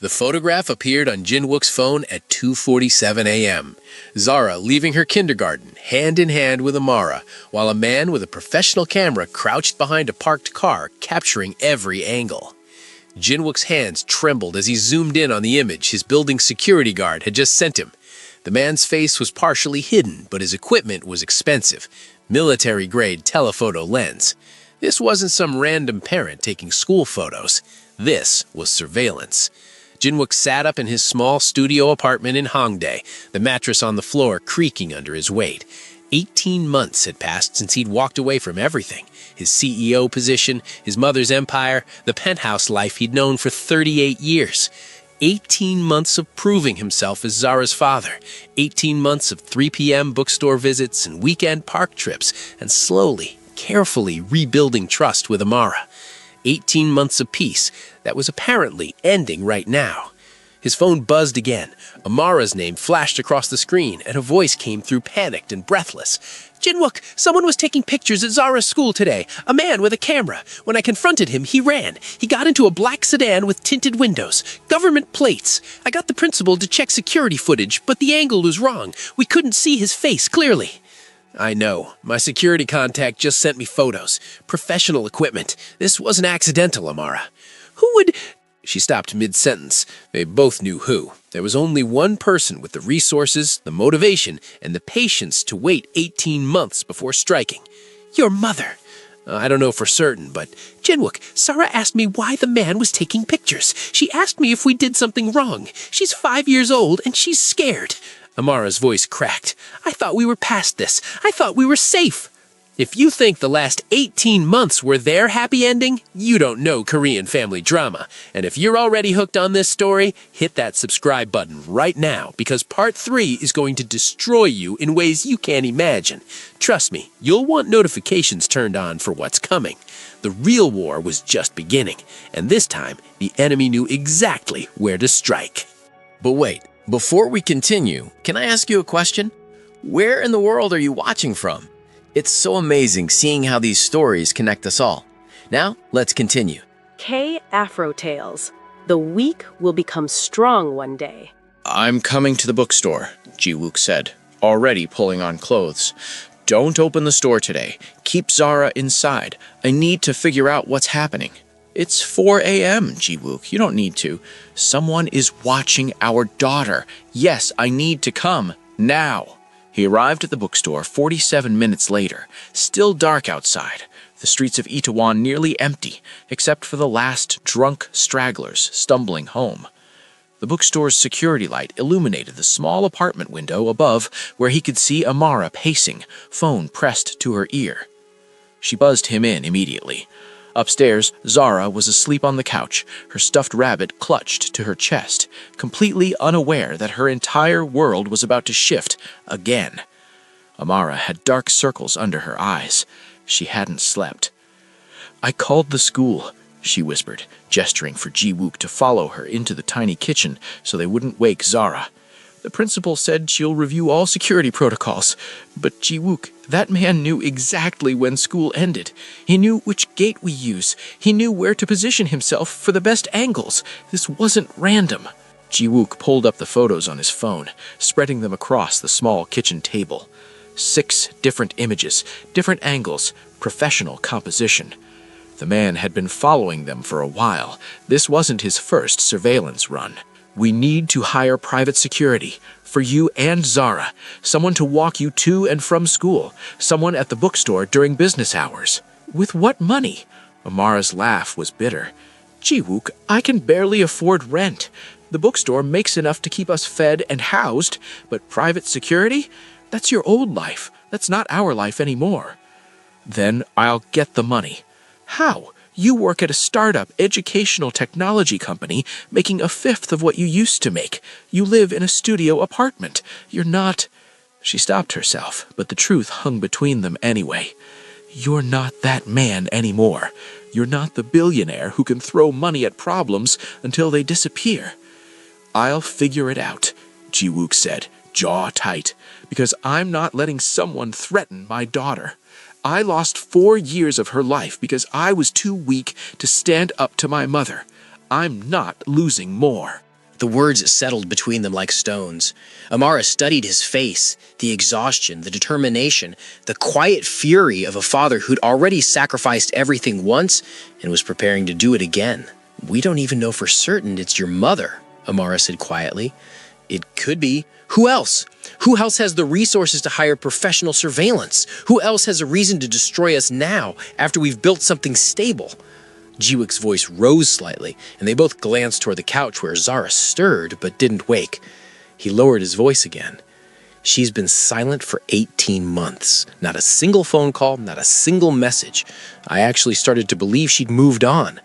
The photograph appeared on Jinwook's phone at 2:47 a.m. Zara leaving her kindergarten, hand in hand with Amara, while a man with a professional camera crouched behind a parked car, capturing every angle. Jinwook's hands trembled as he zoomed in on the image his building security guard had just sent him. The man's face was partially hidden, but his equipment was expensive, military-grade telephoto lens. This wasn't some random parent taking school photos. This was surveillance. Jinwook sat up in his small studio apartment in Hongdae, the mattress on the floor creaking under his weight. 18 months had passed since he'd walked away from everything. His CEO position, his mother's empire, the penthouse life he'd known for 38 years. 18 months of proving himself as Zara's father. 18 months of 3 p.m. bookstore visits and weekend park trips, and slowly, carefully rebuilding trust with Amara. 18 months of peace that was apparently ending right now. His phone buzzed again. Amara's name flashed across the screen, and a voice came through panicked and breathless. "Jinwook, someone was taking pictures at Zara's school today. A man with a camera. When I confronted him, he ran. He got into a black sedan with tinted windows. Government plates. I got the principal to check security footage, but the angle was wrong. We couldn't see his face clearly." "I know. My security contact just sent me photos. Professional equipment. This wasn't accidental, Amara." "Who would—" She stopped mid-sentence. They both knew who. There was only one person with the resources, the motivation, and the patience to wait 18 months before striking. "Your mother." "I don't know for certain, but—" "Jinwook, Sarah asked me why the man was taking pictures. She asked me if we did something wrong. She's 5 years old, and she's scared." Amara's voice cracked. "I thought we were past this. I thought we were safe." If you think the last 18 months were their happy ending, you don't know Korean family drama. And if you're already hooked on this story, hit that subscribe button right now, because part 3 is going to destroy you in ways you can't imagine. Trust me, you'll want notifications turned on for what's coming. The real war was just beginning, and this time, the enemy knew exactly where to strike. But wait, before we continue, can I ask you a question? Where in the world are you watching from? It's so amazing seeing how these stories connect us all. Now, let's continue. K Afro Tales. The weak will become strong one day. "I'm coming to the bookstore," Jiwook said, already pulling on clothes. "Don't open the store today. Keep Zara inside. I need to figure out what's happening." "It's 4 a.m., Jiwook. You don't need to. Someone is watching our daughter. Yes, I need to come. Now." He arrived at the bookstore 47 minutes later, still dark outside, the streets of Itaewon nearly empty, except for the last drunk stragglers stumbling home. The bookstore's security light illuminated the small apartment window above where he could see Amara pacing, phone pressed to her ear. She buzzed him in immediately. Upstairs, Zara was asleep on the couch, her stuffed rabbit clutched to her chest, completely unaware that her entire world was about to shift again. Amara had dark circles under her eyes. She hadn't slept. "I called the school," she whispered, gesturing for Jiwook to follow her into the tiny kitchen so they wouldn't wake Zara. "The principal said she'll review all security protocols. But Jiwook, that man knew exactly when school ended. He knew which gate we use. He knew where to position himself for the best angles. This wasn't random." Jiwook pulled up the photos on his phone, spreading them across the small kitchen table. 6 different images, different angles, professional composition. The man had been following them for a while. This wasn't his first surveillance run. "We need to hire private security, for you and Zara, someone to walk you to and from school, someone at the bookstore during business hours." "With what money?" Amara's laugh was bitter. "Jiwook, I can barely afford rent. The bookstore makes enough to keep us fed and housed, but private security? That's your old life. That's not our life anymore." "Then I'll get the money." "How? You work at a startup educational technology company making 1/5 of what you used to make. You live in a studio apartment. You're not—" She stopped herself, but the truth hung between them anyway. "You're not that man anymore. You're not the billionaire who can throw money at problems until they disappear." "I'll figure it out," Jiwook said, jaw tight, "because I'm not letting someone threaten my daughter. I lost 4 years of her life because I was too weak to stand up to my mother. I'm not losing more." The words settled between them like stones. Amara studied his face, the exhaustion, the determination, the quiet fury of a father who'd already sacrificed everything once and was preparing to do it again. "We don't even know for certain it's your mother," Amara said quietly. "It could be. Who else? Who else has the resources to hire professional surveillance? Who else has a reason to destroy us now, after we've built something stable?" Jiwook's voice rose slightly, and they both glanced toward the couch where Zara stirred but didn't wake. He lowered his voice again. "She's been silent for 18 months. Not a single phone call, not a single message. I actually started to believe she'd moved on.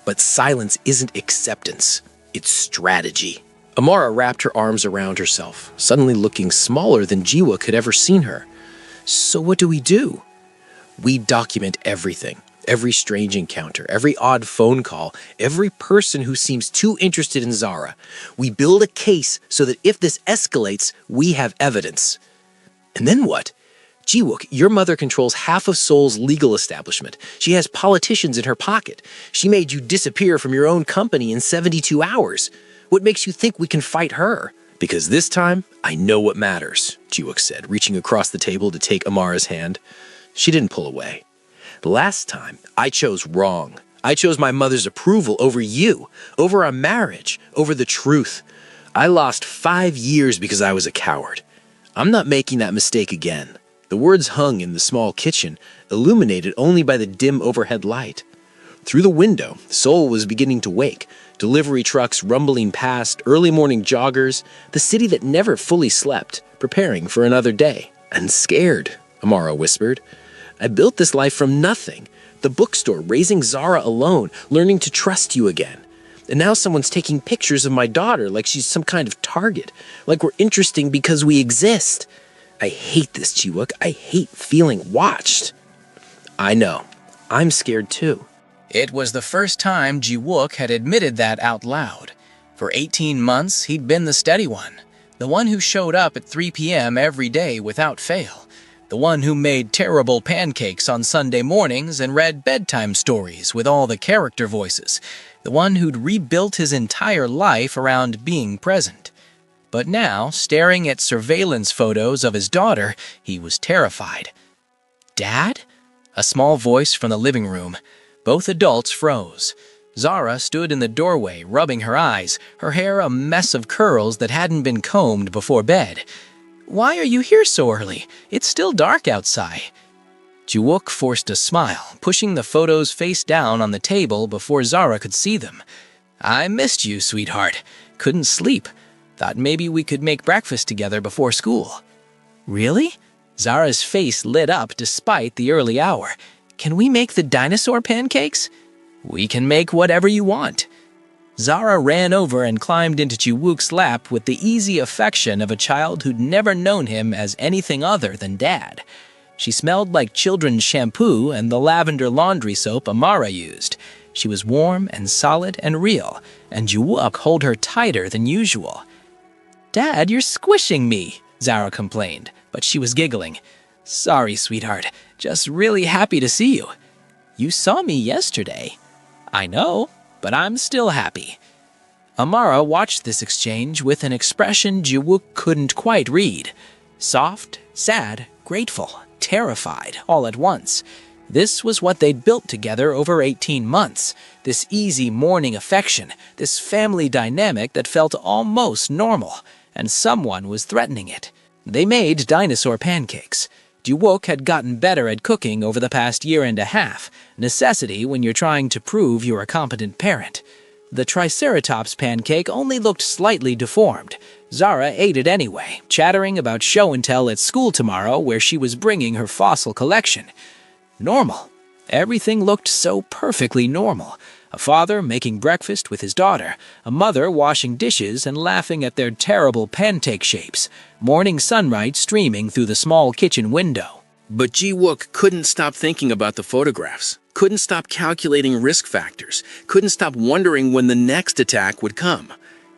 But silence isn't acceptance. It's strategy." Amara wrapped her arms around herself, suddenly looking smaller than Jiwook had ever seen her. "So what do? We document everything. Every strange encounter, every odd phone call, every person who seems too interested in Zara. We build a case so that if this escalates, we have evidence." "And then what?" "Jiwook, your mother controls half of Seoul's legal establishment. She has politicians in her pocket. She made you disappear from your own company in 72 hours. What makes you think we can fight her?" "Because this time, I know what matters," Jiwook said, reaching across the table to take Amara's hand. She didn't pull away. "Last time, I chose wrong. I chose my mother's approval over you, over our marriage, over the truth. I lost 5 years because I was a coward. I'm not making that mistake again." The words hung in the small kitchen, illuminated only by the dim overhead light. Through the window, Seoul was beginning to wake. Delivery trucks rumbling past, early morning joggers, the city that never fully slept, preparing for another day. "I'm scared," Amara whispered. "I built this life from nothing. The bookstore, raising Zara alone, learning to trust you again. And now someone's taking pictures of my daughter like she's some kind of target, like we're interesting because we exist. I hate this, Jiwook. I hate feeling watched." "I know. I'm scared too." It was the first time Jiwook had admitted that out loud. For 18 months, he'd been the steady one, the one who showed up at 3 p.m. every day without fail, the one who made terrible pancakes on Sunday mornings and read bedtime stories with all the character voices, the one who'd rebuilt his entire life around being present. But now, staring at surveillance photos of his daughter, he was terrified. "Dad?" A small voice from the living room. Both adults froze. Zara stood in the doorway, rubbing her eyes, her hair a mess of curls that hadn't been combed before bed. "Why are you here so early? It's still dark outside." Jiwook forced a smile, pushing the photos face down on the table before Zara could see them. "I missed you, sweetheart. Couldn't sleep. Thought maybe we could make breakfast together before school." "Really?" Zara's face lit up despite the early hour. "Can we make the dinosaur pancakes?" "We can make whatever you want." Zara ran over and climbed into Jiwook's lap with the easy affection of a child who'd never known him as anything other than dad. She smelled like children's shampoo and the lavender laundry soap Amara used. She was warm and solid and real, and Jiwook held her tighter than usual. "Dad, you're squishing me," Zara complained, but she was giggling. "Sorry, sweetheart. Just really happy to see you." "You saw me yesterday." "I know, but I'm still happy." Amara watched this exchange with an expression Jiwook couldn't quite read. Soft, sad, grateful, terrified, all at once. This was what they'd built together over 18 months. This easy morning affection, this family dynamic that felt almost normal, and someone was threatening it. They made dinosaur pancakes. Jiwook had gotten better at cooking over the past year and a half, necessity when you're trying to prove you're a competent parent. The Triceratops pancake only looked slightly deformed. Zara ate it anyway, chattering about show and tell at school tomorrow where she was bringing her fossil collection. Normal. Everything looked so perfectly normal. A father making breakfast with his daughter, a mother washing dishes and laughing at their terrible pancake shapes, morning sunlight streaming through the small kitchen window. But Jiwook couldn't stop thinking about the photographs, couldn't stop calculating risk factors, couldn't stop wondering when the next attack would come.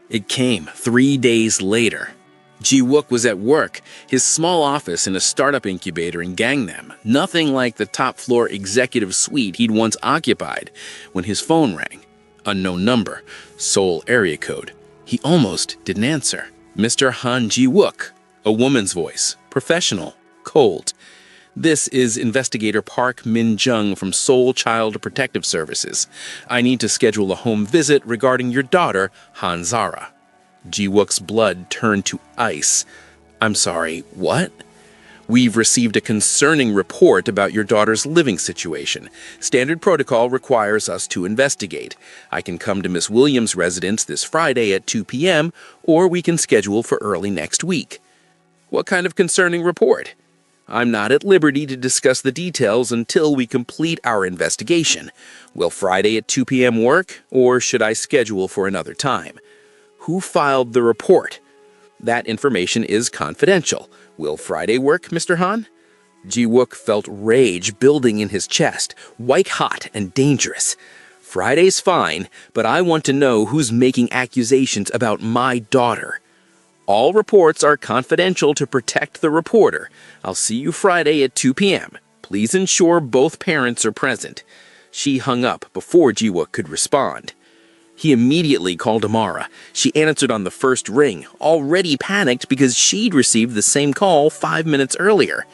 It came 3 days later. Jiwook was at work, his small office in a startup incubator in Gangnam, nothing like the top-floor executive suite he'd once occupied, when his phone rang. Unknown number, Seoul area code. He almost didn't answer. Mr. Han Ji-wook, a woman's voice, professional, cold. This is Investigator Park Min-jung from Seoul Child Protective Services. I need to schedule a home visit regarding your daughter, Han Zara. Ji-wook's blood turned to ice. I'm sorry, what? We've received a concerning report about your daughter's living situation. Standard protocol requires us to investigate. I can come to Miss Williams' residence this Friday at 2 p.m., or we can schedule for early next week. What kind of concerning report? I'm not at liberty to discuss the details until we complete our investigation. Will Friday at 2 p.m. work, or should I schedule for another time? Who filed the report? That information is confidential. Will Friday work, Mr. Han? Ji-wook felt rage building in his chest, white-hot and dangerous. Friday's fine, but I want to know who's making accusations about my daughter. All reports are confidential to protect the reporter. I'll see you Friday at 2 p.m. Please ensure both parents are present. She hung up before Ji-wook could respond. He immediately called Amara. She answered on the first ring, already panicked because she'd received the same call 5 minutes earlier.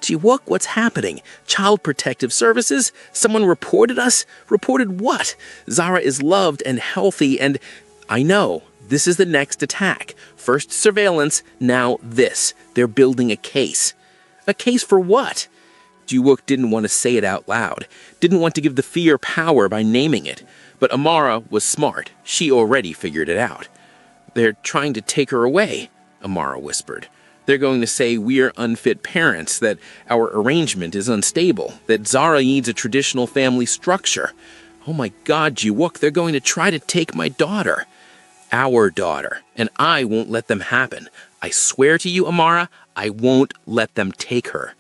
Ji-wook, what's happening? Child Protective Services? Someone reported us? Reported what? Zara is loved and healthy and... I know. This is the next attack. First surveillance, now this. They're building a case. A case for what? Ji-wook didn't want to say it out loud. Didn't want to give the fear power by naming it. But Amara was smart. She already figured it out. They're trying to take her away, Amara whispered. They're going to say we're unfit parents, that our arrangement is unstable, that Zara needs a traditional family structure. Oh my God, Ji-wook, they're going to try to take my daughter. Our daughter, and I won't let them happen. I swear to you, Amara, I won't let them take her.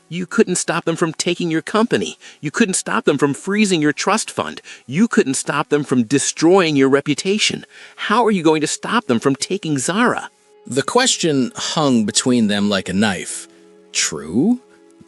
You couldn't stop them from taking your company. You couldn't stop them from freezing your trust fund. You couldn't stop them from destroying your reputation. How are you going to stop them from taking Zara? The question hung between them like a knife. True,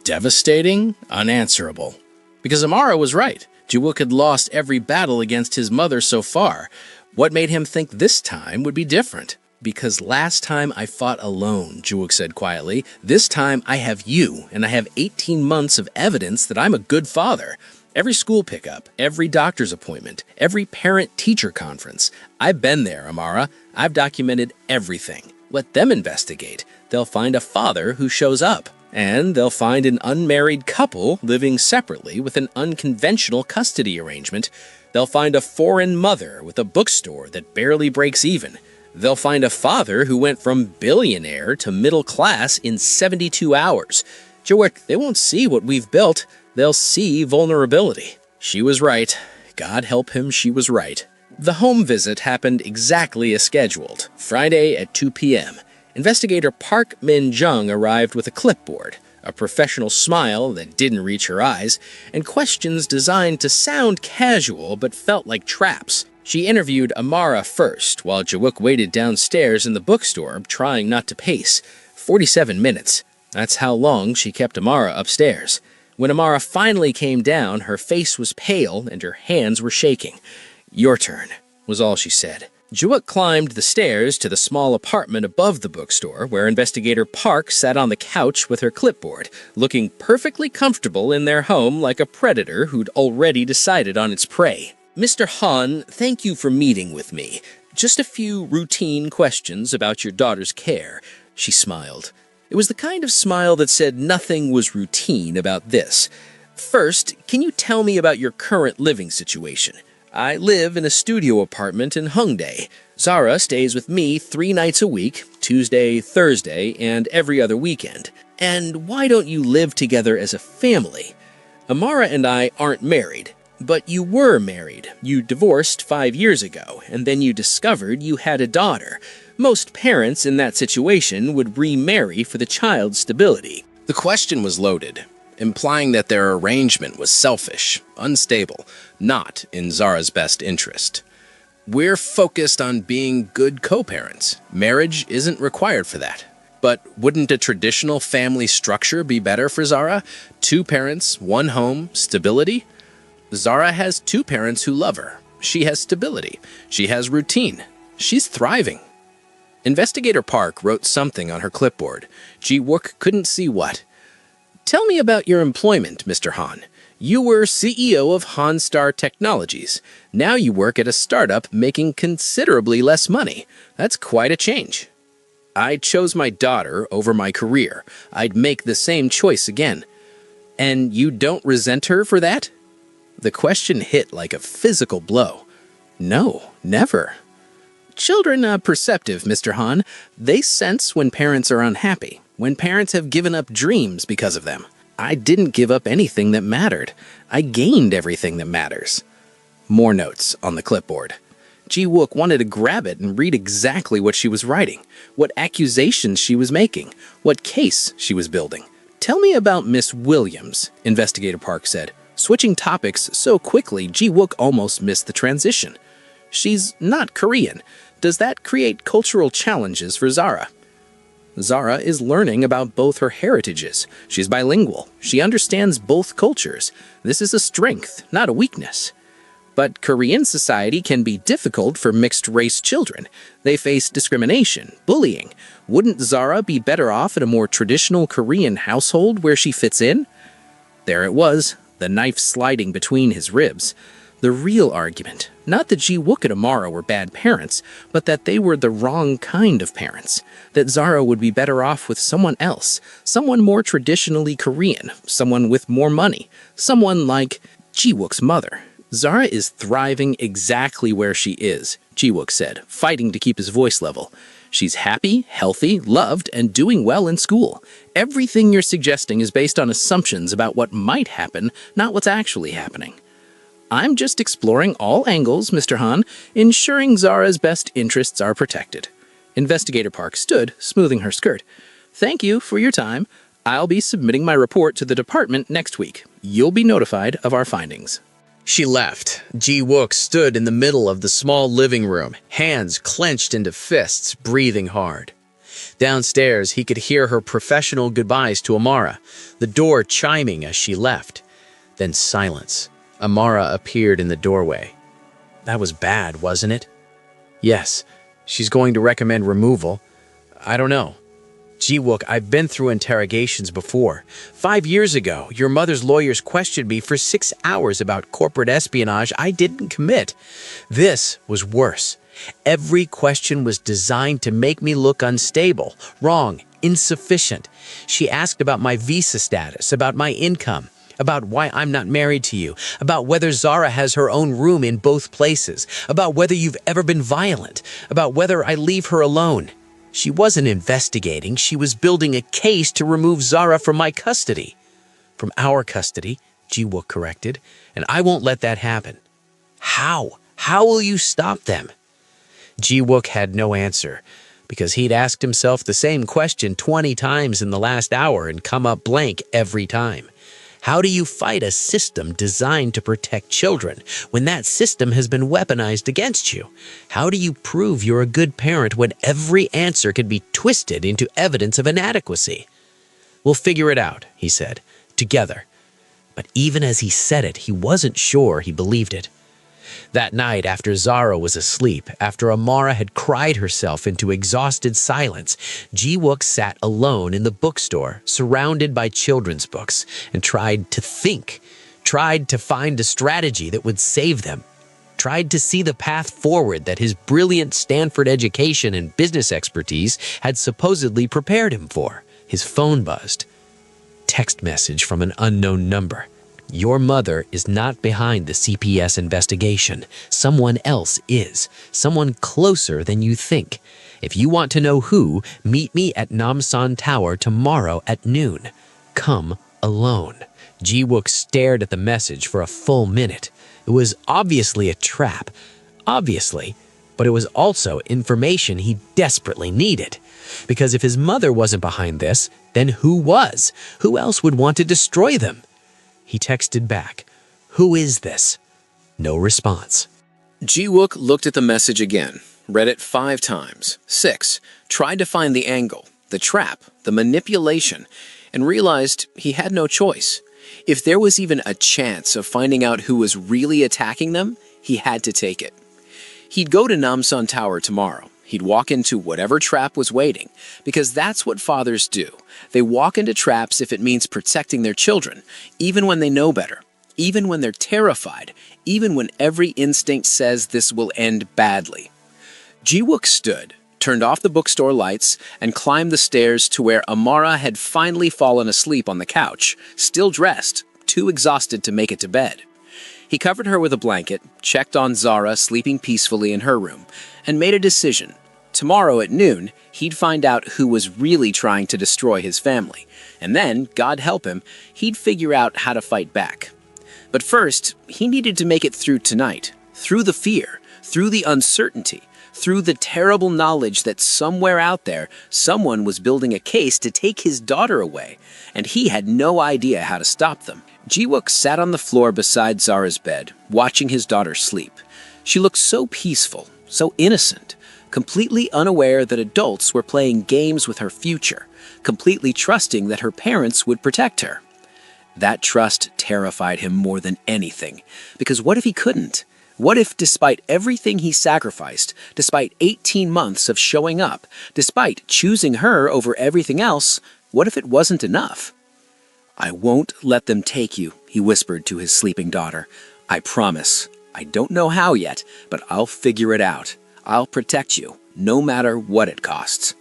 devastating, unanswerable. Because Amara was right. Ji-wook had lost every battle against his mother so far. What made him think this time would be different? Because last time I fought alone, Ji-wook said quietly. This time I have you, and I have 18 months of evidence that I'm a good father. Every school pickup, every doctor's appointment, every parent-teacher conference. I've been there, Amara. I've documented everything. Let them investigate. They'll find a father who shows up. And they'll find an unmarried couple living separately with an unconventional custody arrangement. They'll find a foreign mother with a bookstore that barely breaks even. They'll find a father who went from billionaire to middle class in 72 hours. Ji-wook, they won't see what we've built. They'll see vulnerability. She was right. God help him, she was right. The home visit happened exactly as scheduled, Friday at 2 p.m. Investigator Park Min-jung arrived with a clipboard, a professional smile that didn't reach her eyes, and questions designed to sound casual but felt like traps. She interviewed Amara first, while Ji-wook waited downstairs in the bookstore, trying not to pace. 47 minutes. That's how long she kept Amara upstairs. When Amara finally came down, her face was pale and her hands were shaking. "Your turn," was all she said. Ji-wook climbed the stairs to the small apartment above the bookstore, where Investigator Park sat on the couch with her clipboard, looking perfectly comfortable in their home like a predator who'd already decided on its prey. "Mr. Han, thank you for meeting with me. Just a few routine questions about your daughter's care," she smiled. It was the kind of smile that said nothing was routine about this. "First, can you tell me about your current living situation? I live in a studio apartment in Hongdae. Zara stays with me 3 nights a week, Tuesday, Thursday, and every other weekend. And why don't you live together as a family? Amara and I aren't married, but you were married. You divorced 5 years ago, and then you discovered you had a daughter. Most parents in that situation would remarry for the child's stability." The question was loaded, implying that their arrangement was selfish, unstable, not in Zara's best interest. "We're focused on being good co-parents. Marriage isn't required for that. But wouldn't a traditional family structure be better for Zara? 2 parents, 1 home, stability? Zara has 2 parents who love her. She has stability. She has routine. She's thriving. Investigator Park wrote something on her clipboard. Ji-wook couldn't see what. Tell me about your employment, Mr. Han. You were CEO of Han Star Technologies. Now you work at a startup making considerably less money. That's quite a change. I chose my daughter over my career. I'd make the same choice again. And you don't resent her for that? The question hit like a physical blow. No, never. Children are perceptive, Mr. Han. They sense when parents are unhappy, when parents have given up dreams because of them. I didn't give up anything that mattered. I gained everything that matters. More notes on the clipboard. Ji-wook wanted to grab it and read exactly what she was writing, what accusations she was making, what case she was building. Tell me about Miss Williams, Investigator Park said, switching topics so quickly Ji-wook almost missed the transition. She's not Korean. Does that create cultural challenges for Zara? Zara is learning about both her heritages. She's bilingual. She understands both cultures. This is a strength, not a weakness. But Korean society can be difficult for mixed-race children. They face discrimination, bullying. Wouldn't Zara be better off in a more traditional Korean household where she fits in? There it was, the knife sliding between his ribs. The real argument, not that Ji-wook and Amara were bad parents, but that they were the wrong kind of parents. That Zara would be better off with someone else, someone more traditionally Korean, someone with more money, someone like Ji-wook's mother. Zara is thriving exactly where she is, Ji-wook said, fighting to keep his voice level. She's happy, healthy, loved, and doing well in school. Everything you're suggesting is based on assumptions about what might happen, not what's actually happening. I'm just exploring all angles, Mr. Han, ensuring Zara's best interests are protected. Investigator Park stood, smoothing her skirt. Thank you for your time. I'll be submitting my report to the department next week. You'll be notified of our findings. She left. Ji-wook stood in the middle of the small living room, hands clenched into fists, breathing hard. Downstairs, he could hear her professional goodbyes to Amara, the door chiming as she left. Then silence. Amara appeared in the doorway. That was bad, wasn't it? Yes, she's going to recommend removal. I don't know. Ji-wook, I've been through interrogations before. 5 years ago, your mother's lawyers questioned me for 6 hours about corporate espionage I didn't commit. This was worse. Every question was designed to make me look unstable, wrong, insufficient. She asked about my visa status, about my income, about why I'm not married to you, about whether Zara has her own room in both places, about whether you've ever been violent, about whether I leave her alone. She wasn't investigating, she was building a case to remove Zara from my custody. From our custody, Ji-wook corrected, and I won't let that happen. How? How will you stop them? Ji-wook had no answer, because he'd asked himself the same question 20 times in the last hour and come up blank every time. How do you fight a system designed to protect children when that system has been weaponized against you? How do you prove you're a good parent when every answer can be twisted into evidence of inadequacy? We'll figure it out, he said, together. But even as he said it, he wasn't sure he believed it. That night, after Zara was asleep, after Amara had cried herself into exhausted silence, Ji-wook sat alone in the bookstore, surrounded by children's books, and tried to think, tried to find a strategy that would save them, tried to see the path forward that his brilliant Stanford education and business expertise had supposedly prepared him for. His phone buzzed. Text message from an unknown number. Your mother is not behind the CPS investigation. Someone else is. Someone closer than you think. If you want to know who, meet me at Namsan Tower tomorrow at noon. Come alone. Ji-wook stared at the message for a full minute. It was obviously a trap. Obviously. But it was also information he desperately needed. Because if his mother wasn't behind this, then who was? Who else would want to destroy them? He texted back, "Who is this?" No response. Ji-wook looked at the message again, read it 5 times, 6, tried to find the angle, the trap, the manipulation, and realized he had no choice. If there was even a chance of finding out who was really attacking them, he had to take it. He'd go to Namsan Tower tomorrow. He'd walk into whatever trap was waiting, because that's what fathers do. They walk into traps if it means protecting their children, even when they know better, even when they're terrified, even when every instinct says this will end badly. Ji-wook stood, turned off the bookstore lights, and climbed the stairs to where Amara had finally fallen asleep on the couch, still dressed, too exhausted to make it to bed. He covered her with a blanket, checked on Zara sleeping peacefully in her room, and made a decision. Tomorrow at noon, he'd find out who was really trying to destroy his family, and then, God help him, he'd figure out how to fight back. But first, he needed to make it through tonight, through the fear, through the uncertainty, through the terrible knowledge that somewhere out there, someone was building a case to take his daughter away, and he had no idea how to stop them. Ji-wook sat on the floor beside Zara's bed, watching his daughter sleep. She looked so peaceful, so innocent, completely unaware that adults were playing games with her future, completely trusting that her parents would protect her. That trust terrified him more than anything, because what if he couldn't? What if, despite everything he sacrificed, despite 18 months of showing up, despite choosing her over everything else, what if it wasn't enough? "I won't let them take you," he whispered to his sleeping daughter. "I promise. I don't know how yet, but I'll figure it out. I'll protect you, no matter what it costs."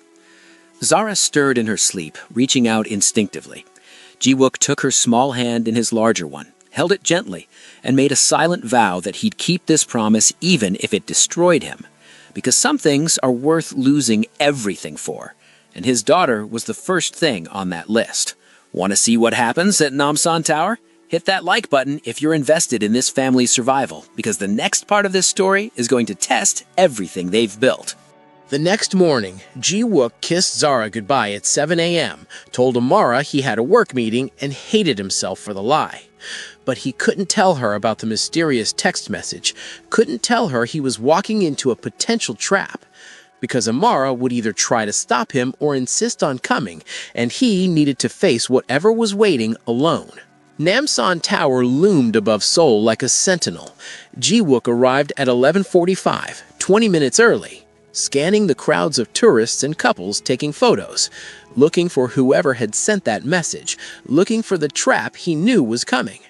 Zara stirred in her sleep, reaching out instinctively. Ji-wook took her small hand in his larger one, held it gently, and made a silent vow that he'd keep this promise even if it destroyed him. Because some things are worth losing everything for, and his daughter was the first thing on that list. Want to see what happens at Namsan Tower? Hit that like button if you're invested in this family's survival, because the next part of this story is going to test everything they've built. The next morning, Ji-wook kissed Zara goodbye at 7 a.m., told Amara he had a work meeting, and hated himself for the lie. But he couldn't tell her about the mysterious text message, couldn't tell her he was walking into a potential trap, because Amara would either try to stop him or insist on coming, and he needed to face whatever was waiting alone. Namsan Tower loomed above Seoul like a sentinel. Ji-wook arrived at 11:45, 20 minutes early, scanning the crowds of tourists and couples taking photos, looking for whoever had sent that message, looking for the trap he knew was coming.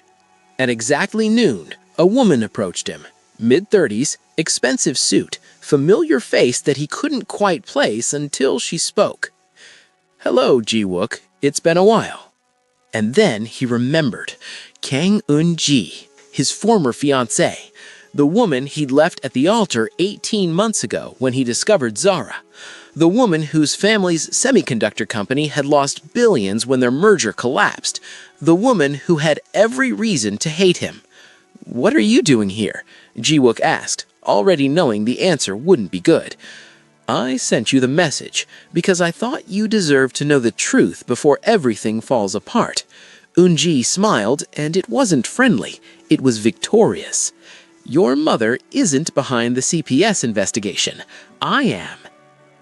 At exactly noon, a woman approached him, mid-30s, expensive suit, familiar face that he couldn't quite place until she spoke. "Hello, Ji-wook. It's been a while." And then he remembered Kang Unji, his former fiancée, the woman he'd left at the altar 18 months ago when he discovered Zara, the woman whose family's semiconductor company had lost billions when their merger collapsed, the woman who had every reason to hate him. "What are you doing here?" Ji-wook asked, already knowing the answer wouldn't be good. "I sent you the message because I thought you deserved to know the truth before everything falls apart." Unji smiled, and it wasn't friendly. It was victorious. "Your mother isn't behind the CPS investigation. I am."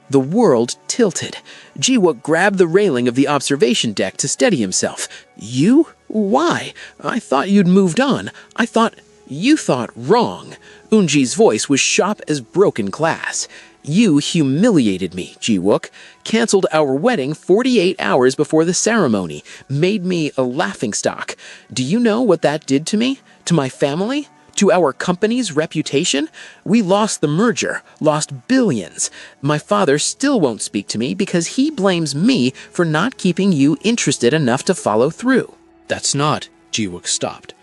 The world tilted. Ji-wook grabbed the railing of the observation deck to steady himself. "You? Why? I thought you'd moved on. You thought wrong." Unji's voice was sharp as broken glass. "You humiliated me, Ji-wook. Canceled our wedding 48 hours before the ceremony. Made me a laughingstock. Do you know what that did to me? To my family? To our company's reputation? We lost the merger, lost billions. My father still won't speak to me because he blames me for not keeping you interested enough to follow through." "That's not," Ji-wook stopped,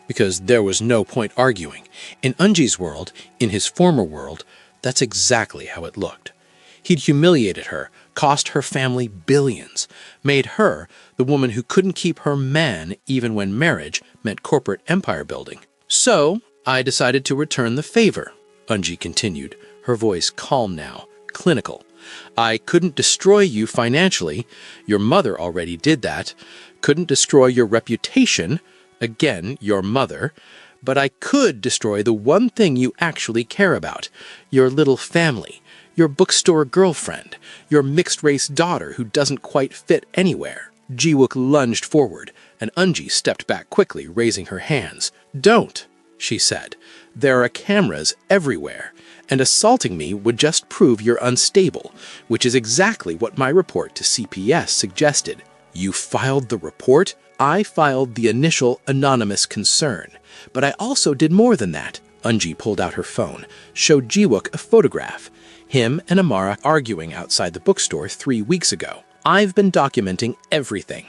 because there was no point arguing. In Unji's world, in his former world, that's exactly how it looked. He'd humiliated her, cost her family billions, made her the woman who couldn't keep her man even when marriage meant corporate empire building. "So, I decided to return the favor," Unji continued, her voice calm now, clinical. "I couldn't destroy you financially. Your mother already did that. Couldn't destroy your reputation. Again, your mother. But I could destroy the one thing you actually care about, your little family, your bookstore girlfriend, your mixed-race daughter who doesn't quite fit anywhere." Ji-wook lunged forward, and Unji stepped back quickly, raising her hands. "Don't," she said. "There are cameras everywhere. and assaulting me would just prove you're unstable, which is exactly what my report to CPS suggested. You filed the report? I filed the initial anonymous concern, but I also did more than that. Unji pulled out her phone, showed Jiwook a photograph. Him and Amara arguing outside the bookstore 3 weeks ago. I've been documenting everything.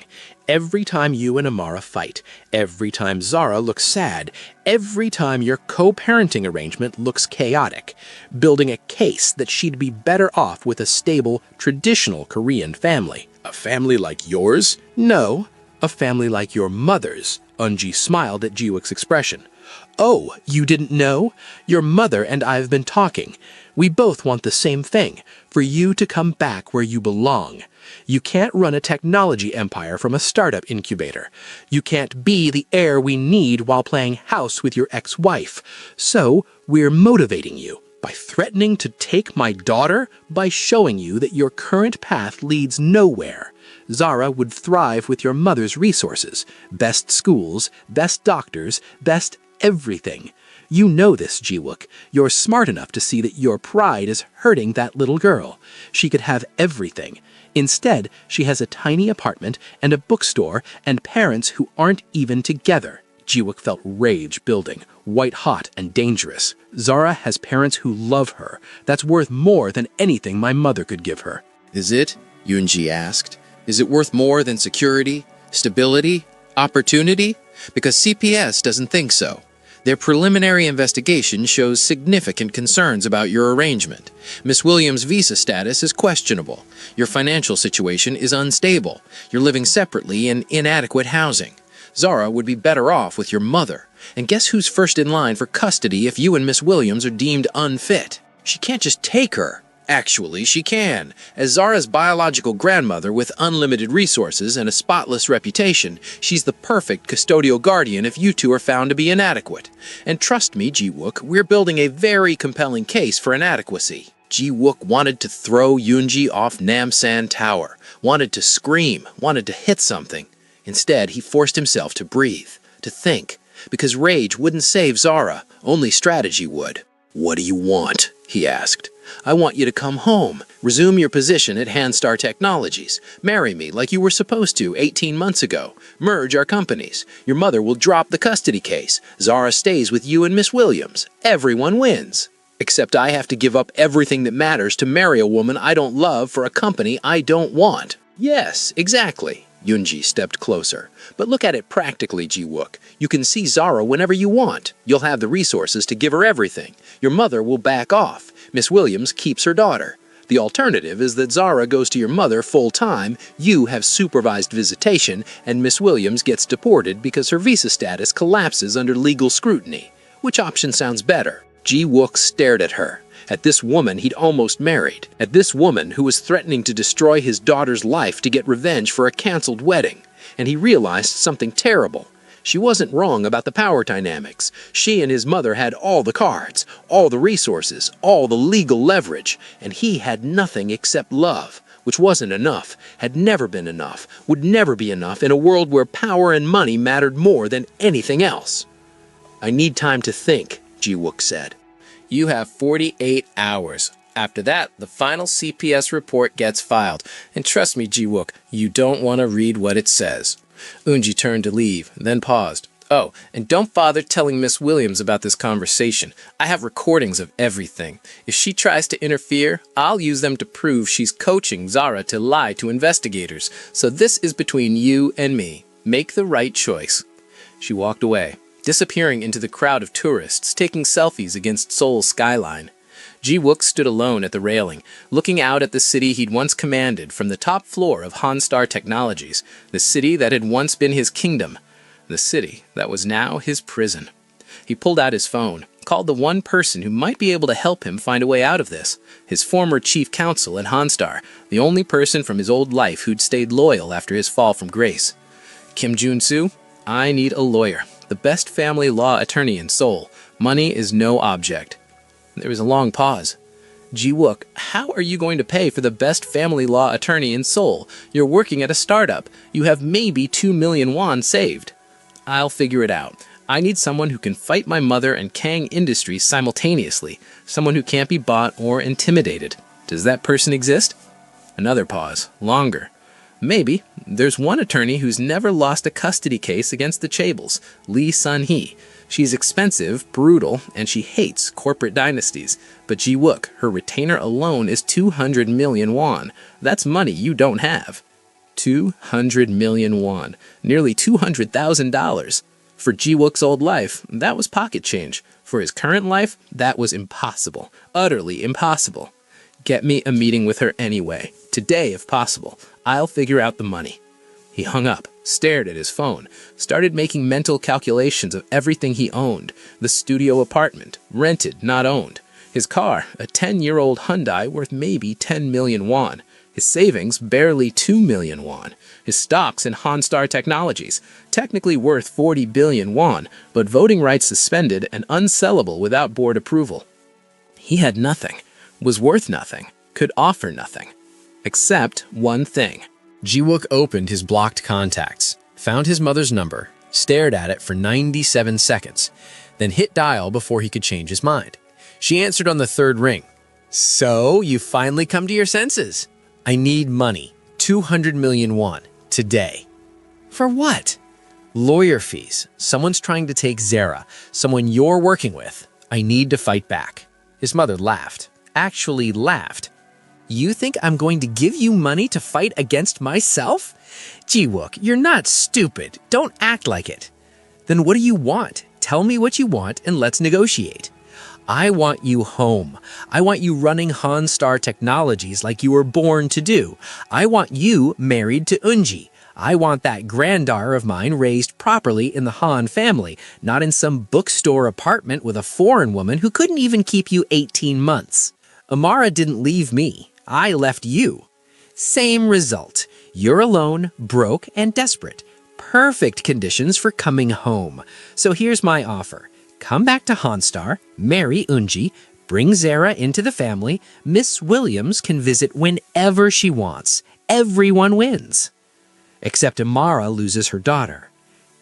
Every time you and Amara fight, every time Zara looks sad, every time your co-parenting arrangement looks chaotic, building a case that she'd be better off with a stable, traditional Korean family. A family like yours? No, a family like your mother's. Unji smiled at Jiwook's expression. Oh, you didn't know? Your mother and I have been talking. We both want the same thing, for you to come back where you belong. You can't run a technology empire from a startup incubator. You can't be the heir we need while playing house with your ex-wife. So, we're motivating you. By threatening to take my daughter? By showing you that your current path leads nowhere. Zara would thrive with your mother's resources. Best schools, best doctors, best everything. You know this, Jiwook. You're smart enough to see that your pride is hurting that little girl. She could have everything. Instead, she has a tiny apartment and a bookstore and parents who aren't even together. Jiwook felt rage building, white-hot and dangerous. Zara has parents who love her. That's worth more than anything my mother could give her. Is it? Unji asked. Is it worth more than security, stability, opportunity? Because CPS doesn't think so. Their preliminary investigation shows significant concerns about your arrangement. Miss Williams' visa status is questionable. Your financial situation is unstable. You're living separately in inadequate housing. Zara would be better off with your mother. And guess who's first in line for custody if you and Miss Williams are deemed unfit? She can't just take her. Actually, she can. As Zara's biological grandmother with unlimited resources and a spotless reputation, she's the perfect custodial guardian if you two are found to be inadequate. And trust me, Jiwook, we're building a very compelling case for inadequacy. Jiwook wanted to throw Unji off Namsan Tower, wanted to scream, wanted to hit something. Instead, he forced himself to breathe, to think, because rage wouldn't save Zara, only strategy would. "What do you want?" he asked. "I want you to come home, resume your position at Handstar Technologies, marry me like you were supposed to 18 months ago, merge our companies. Your mother will drop the custody case. Zara stays with you and Miss Williams. Everyone wins. Except I have to give up everything that matters to marry a woman I don't love for a company I don't want." "Yes, exactly." Unji stepped closer. "But look at it practically, Jiwook. You can see Zara whenever you want. You'll have the resources to give her everything. Your mother will back off. Miss Williams keeps her daughter. The alternative is that Zara goes to your mother full-time, you have supervised visitation, and Miss Williams gets deported because her visa status collapses under legal scrutiny. Which option sounds better?" Jiwook stared at her. At this woman he'd almost married. At this woman who was threatening to destroy his daughter's life to get revenge for a canceled wedding. And he realized something terrible. She wasn't wrong about the power dynamics. She and his mother had all the cards, all the resources, all the legal leverage, and he had nothing except love, which wasn't enough, had never been enough, would never be enough in a world where power and money mattered more than anything else. "I need time to think," Jiwook said. You have 48 hours. After that, the final CPS report gets filed. And trust me, Jiwook, you don't want to read what it says. Unji turned to leave, then paused. "Oh, and don't bother telling Miss Williams about this conversation. I have recordings of everything. If she tries to interfere, I'll use them to prove she's coaching Zara to lie to investigators. So this is between you and me. Make the right choice." She walked away, disappearing into the crowd of tourists taking selfies against Seoul's skyline. Jiwook stood alone at the railing, looking out at the city he'd once commanded from the top floor of Handstar Technologies, the city that had once been his kingdom, the city that was now his prison. He pulled out his phone, called the one person who might be able to help him find a way out of this, his former chief counsel at Handstar, the only person from his old life who'd stayed loyal after his fall from grace. "Kim Jun-soo, I need a lawyer. The best family law attorney in Seoul. Money is no object." There was a long pause. "Jiwook, how are you going to pay for the best family law attorney in Seoul? You're working at a startup. You have maybe 2 million won saved." "I'll figure it out. I need someone who can fight my mother and Kang Industries simultaneously, someone who can't be bought or intimidated. Does that person exist? Another pause, longer. Maybe. There's one attorney who's never lost a custody case against the Chables, Lee Sun-hee. She's expensive, brutal, and she hates corporate dynasties. But Ji-wook, her retainer alone is 200 million won. That's money you don't have. 200 million won. Nearly $200,000. For Ji-wook's old life, that was pocket change. For his current life, that was impossible. Utterly impossible. Get me a meeting with her anyway. Today, if possible. I'll figure out the money. He hung up, stared at his phone, started making mental calculations of everything he owned. The studio apartment, rented, not owned. His car, a 10-year-old Hyundai worth maybe 10 million won. His savings, barely 2 million won. His stocks in Hanstar Technologies, technically worth 40 billion won, but voting rights suspended and unsellable without board approval. He had nothing, was worth nothing, could offer nothing. Except one thing. Ji-wook opened his blocked contacts, found his mother's number, stared at it for 97 seconds, then hit dial before he could change his mind. She answered on the third ring. So, you finally come to your senses. I need money. 200 million won. Today. For what? Lawyer fees. Someone's trying to take Zara. Someone you're working with. I need to fight back. His mother laughed. Actually laughed. You think I'm going to give you money to fight against myself? Ji-wook, you're not stupid. Don't act like it. Then what do you want? Tell me what you want and let's negotiate. I want you home. I want you running Hanstar Technologies like you were born to do. I want you married to Unji. I want that granddaughter of mine raised properly in the Han family, not in some bookstore apartment with a foreign woman who couldn't even keep you 18 months. Amara didn't leave me. I left you. Same result. You're alone, broke, and desperate. Perfect conditions for coming home. So here's my offer. Come back to Hanstar, marry Unji, bring Zara into the family. Miss Williams can visit whenever she wants. Everyone wins. Except Amara loses her daughter.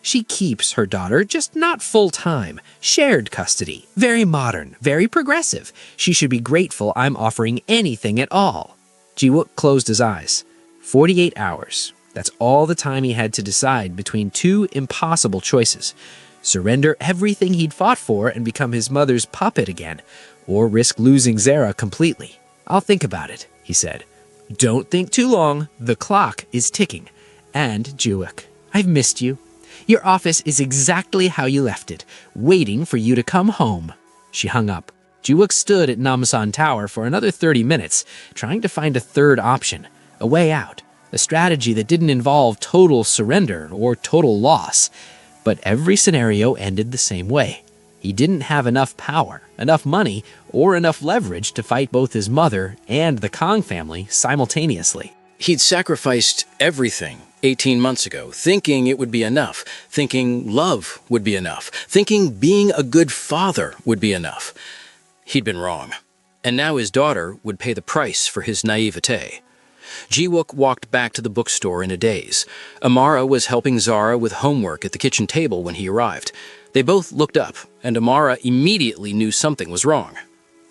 She keeps her daughter, just not full-time. Shared custody. Very modern, very progressive. She should be grateful I'm offering anything at all. Ji-wook closed his eyes. 48 hours. That's all the time he had to decide between two impossible choices. Surrender everything he'd fought for and become his mother's puppet again, or risk losing Zara completely. I'll think about it, he said. Don't think too long. The clock is ticking. And, Ji-wook, I've missed you. Your office is exactly how you left it, waiting for you to come home. She hung up. Ji-wook stood at Namsan Tower for another 30 minutes, trying to find a third option, a way out, a strategy that didn't involve total surrender or total loss. But every scenario ended the same way. He didn't have enough power, enough money, or enough leverage to fight both his mother and the Kang family simultaneously. He'd sacrificed everything 18 months ago, thinking it would be enough, thinking love would be enough, thinking being a good father would be enough. He'd been wrong. And now his daughter would pay the price for his naivete. Ji-wook walked back to the bookstore in a daze. Amara was helping Zara with homework at the kitchen table when he arrived. They both looked up, and Amara immediately knew something was wrong.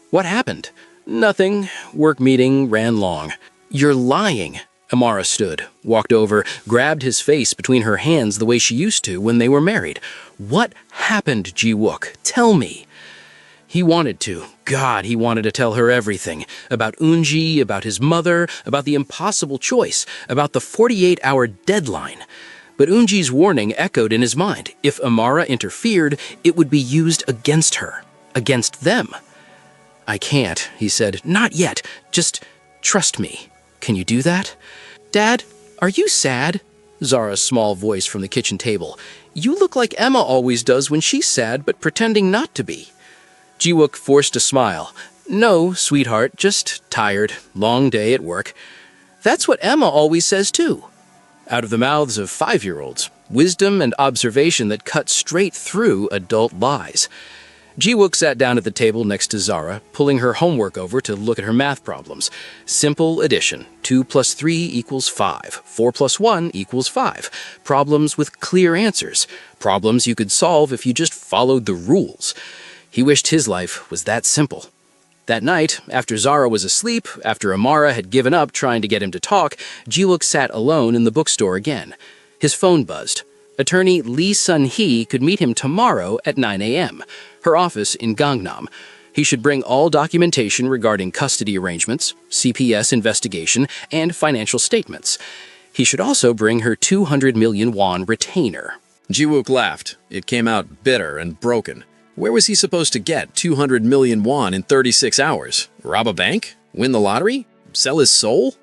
What happened? Nothing. Work meeting ran long. You're lying. Amara stood, walked over, grabbed his face between her hands the way she used to when they were married. What happened, Ji-wook? Tell me. He wanted to. God, he wanted to tell her everything. About Unji, about his mother, about the impossible choice, about the 48-hour deadline. But Unji's warning echoed in his mind. If Amara interfered, it would be used against her. Against them. I can't, he said. Not yet. Just trust me. Can you do that? Dad, are you sad? Zara's small voice from the kitchen table. You look like Emma always does when she's sad, but pretending not to be. Ji-wook forced a smile. No, sweetheart, just tired. Long day at work. That's what Emma always says, too. Out of the mouths of 5-year-olds. Wisdom and observation that cut straight through adult lies. Ji-wook sat down at the table next to Zara, pulling her homework over to look at her math problems. Simple addition. 2 plus 3 equals 5. 4 plus 1 equals 5. Problems with clear answers. Problems you could solve if you just followed the rules. He wished his life was that simple. That night, after Zara was asleep, after Amara had given up trying to get him to talk, Ji-wook sat alone in the bookstore again. His phone buzzed. Attorney Lee Sun-hee could meet him tomorrow at 9 a.m., her office in Gangnam. He should bring all documentation regarding custody arrangements, CPS investigation, and financial statements. He should also bring her 200 million won retainer. Ji-wook laughed. It came out bitter and broken. Where was he supposed to get 200 million won in 36 hours? Rob a bank? Win the lottery? Sell his soul?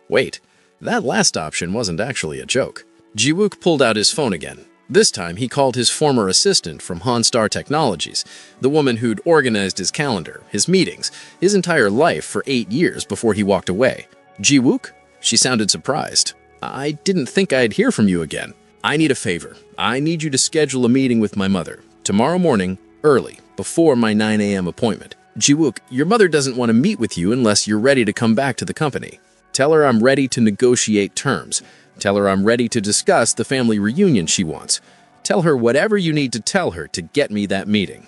Wait, that last option wasn't actually a joke. Ji-wook pulled out his phone again. This time, he called his former assistant from Honstar Technologies, the woman who'd organized his calendar, his meetings, his entire life for 8 years before he walked away. Ji-wook? She sounded surprised. I didn't think I'd hear from you again. I need a favor. I need you to schedule a meeting with my mother. Tomorrow morning, early, before my 9 a.m. appointment. Ji-wook, your mother doesn't want to meet with you unless you're ready to come back to the company. Tell her I'm ready to negotiate terms. Tell her I'm ready to discuss the family reunion she wants. Tell her whatever you need to tell her to get me that meeting.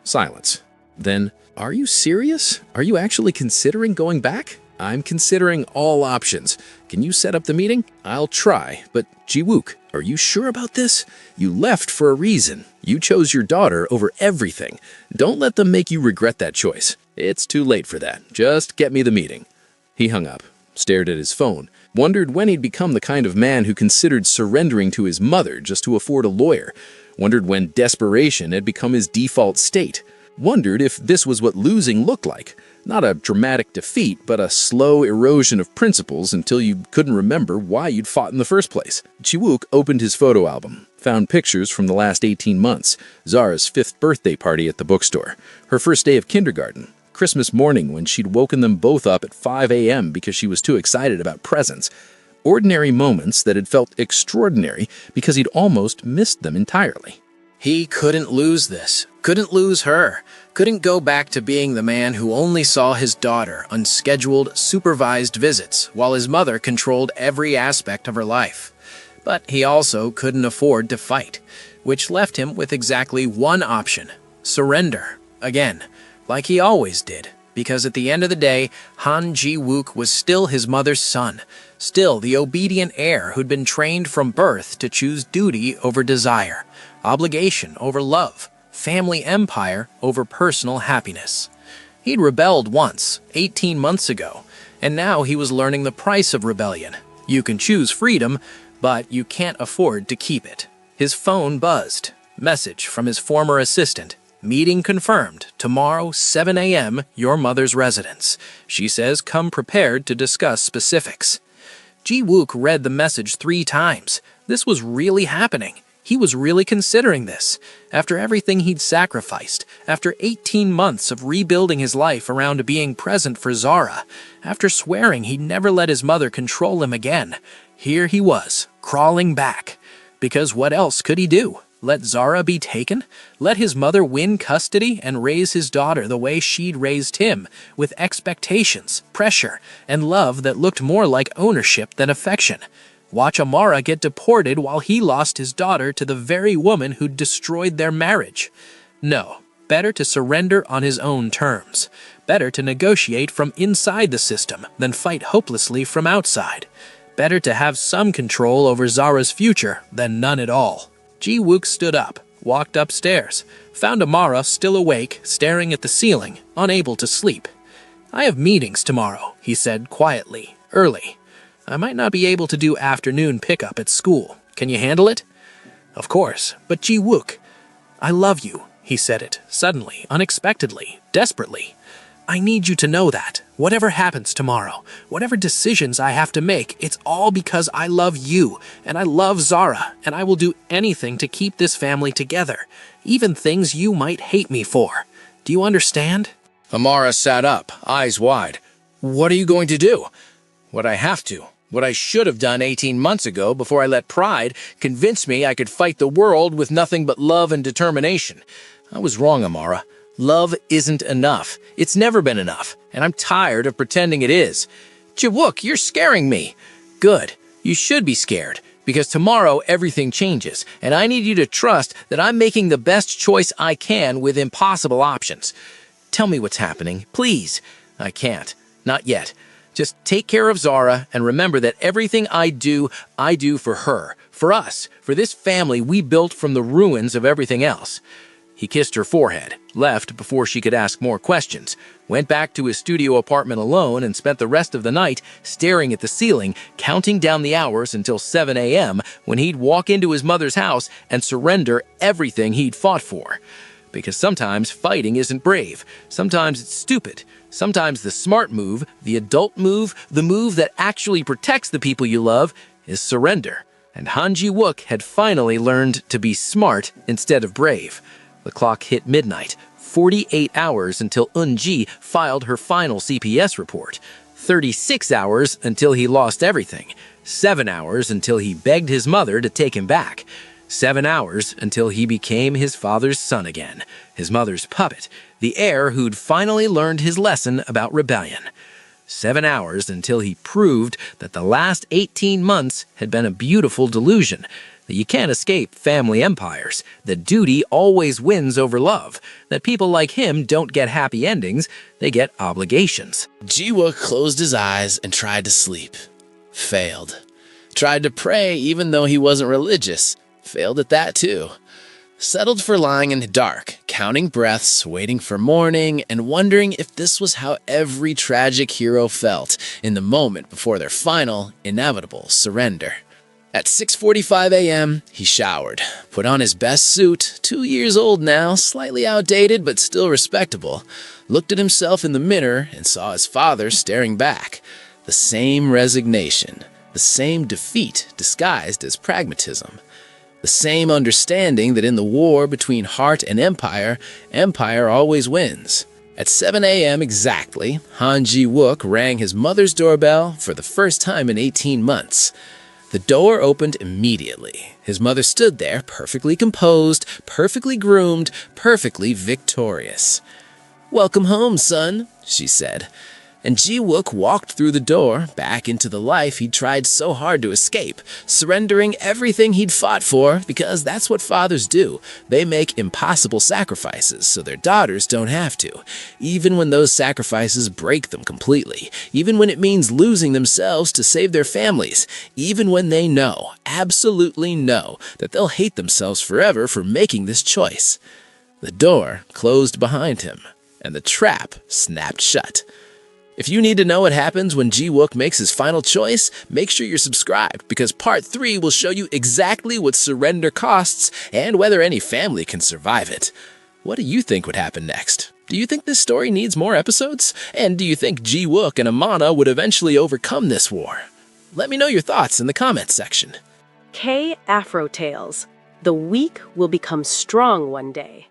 Silence. Then, are you serious? Are you actually considering going back? I'm considering all options. Can you set up the meeting? I'll try, but Ji-wook, are you sure about this? You left for a reason. You chose your daughter over everything. Don't let them make you regret that choice. It's too late for that. Just get me the meeting. He hung up, stared at his phone, wondered when he'd become the kind of man who considered surrendering to his mother just to afford a lawyer, wondered when desperation had become his default state, wondered if this was what losing looked like. Not a dramatic defeat, but a slow erosion of principles until you couldn't remember why you'd fought in the first place. Ji-wook opened his photo album, found pictures from the last 18 months, Zara's 5th birthday party at the bookstore, her first day of kindergarten, Christmas morning when she'd woken them both up at 5 a.m. because she was too excited about presents. Ordinary moments that had felt extraordinary because he'd almost missed them entirely. He couldn't lose this, couldn't lose her, couldn't go back to being the man who only saw his daughter on scheduled, supervised visits while his mother controlled every aspect of her life. But he also couldn't afford to fight, which left him with exactly one option: surrender, again, like he always did. Because at the end of the day, Han Ji-wook was still his mother's son, still the obedient heir who'd been trained from birth to choose duty over desire, obligation over love, family empire over personal happiness. He'd rebelled once, 18 months ago, and now he was learning the price of rebellion. You can choose freedom, but you can't afford to keep it. His phone buzzed. Message from his former assistant. Meeting confirmed. Tomorrow, 7 a.m., your mother's residence. She says come prepared to discuss specifics. Ji-wook read the message 3 times. This was really happening. He was really considering this. After everything he'd sacrificed, after 18 months of rebuilding his life around being present for Zara, after swearing he'd never let his mother control him again, here he was, crawling back. Because what else could he do? Let Zara be taken? Let his mother win custody and raise his daughter the way she'd raised him, with expectations, pressure, and love that looked more like ownership than affection? Watch Amara get deported while he lost his daughter to the very woman who'd destroyed their marriage? No, better to surrender on his own terms. Better to negotiate from inside the system than fight hopelessly from outside. Better to have some control over Zara's future than none at all. Ji-wook stood up, walked upstairs, found Amara still awake, staring at the ceiling, unable to sleep. I have meetings tomorrow, he said quietly, early. I might not be able to do afternoon pickup at school. Can you handle it? Of course, but Ji-wook, I love you, he said it, suddenly, unexpectedly, desperately. I need you to know that. Whatever happens tomorrow, whatever decisions I have to make, it's all because I love you, and I love Zara, and I will do anything to keep this family together, even things you might hate me for. Do you understand? Amara sat up, eyes wide. What are you going to do? What I have to. What I should have done 18 months ago before I let pride convince me I could fight the world with nothing but love and determination. I was wrong, Amara. Love isn't enough. It's never been enough, and I'm tired of pretending it is. Ji-wook, you're scaring me. Good. You should be scared, because tomorrow everything changes, and I need you to trust that I'm making the best choice I can with impossible options. Tell me what's happening, please. I can't. Not yet. Just take care of Zara and remember that everything I do for her, for us, for this family we built from the ruins of everything else. He kissed her forehead, left before she could ask more questions, went back to his studio apartment alone and spent the rest of the night staring at the ceiling, counting down the hours until 7 a.m. when he'd walk into his mother's house and surrender everything he'd fought for. Because sometimes fighting isn't brave, sometimes it's stupid, sometimes the smart move, the adult move, the move that actually protects the people you love, is surrender. And Han Ji-wook had finally learned to be smart instead of brave. The clock hit midnight, 48 hours until Unji filed her final CPS report, 36 hours until he lost everything, 7 hours until he begged his mother to take him back, 7 hours until he became his father's son again, his mother's puppet, the heir who'd finally learned his lesson about rebellion. 7 hours until he proved that the last 18 months had been a beautiful delusion, that you can't escape family empires, that duty always wins over love, that people like him don't get happy endings, they get obligations. Ji-wook closed his eyes and tried to sleep. Failed. Tried to pray even though he wasn't religious. Failed at that too. Settled for lying in the dark, counting breaths, waiting for morning, and wondering if this was how every tragic hero felt in the moment before their final, inevitable surrender. At 6:45 a.m., he showered, put on his best suit, 2 years old now, slightly outdated but still respectable, looked at himself in the mirror and saw his father staring back. The same resignation, the same defeat disguised as pragmatism. The same understanding that in the war between heart and empire, empire always wins. At 7 a.m. exactly, Han Ji-wook rang his mother's doorbell for the first time in 18 months. The door opened immediately. His mother stood there, perfectly composed, perfectly groomed, perfectly victorious. "Welcome home, son," she said. And Ji-wook walked through the door, back into the life he'd tried so hard to escape, surrendering everything he'd fought for, because that's what fathers do. They make impossible sacrifices so their daughters don't have to, even when those sacrifices break them completely, even when it means losing themselves to save their families, even when they know, absolutely know, that they'll hate themselves forever for making this choice. The door closed behind him, and the trap snapped shut. If you need to know what happens when Ji-wook makes his final choice, make sure you're subscribed, because Part 3 will show you exactly what surrender costs and whether any family can survive it. What do you think would happen next? Do you think this story needs more episodes? And do you think Ji-wook and Amana would eventually overcome this war? Let me know your thoughts in the comments section. K Afro Tales. The weak will become strong one day.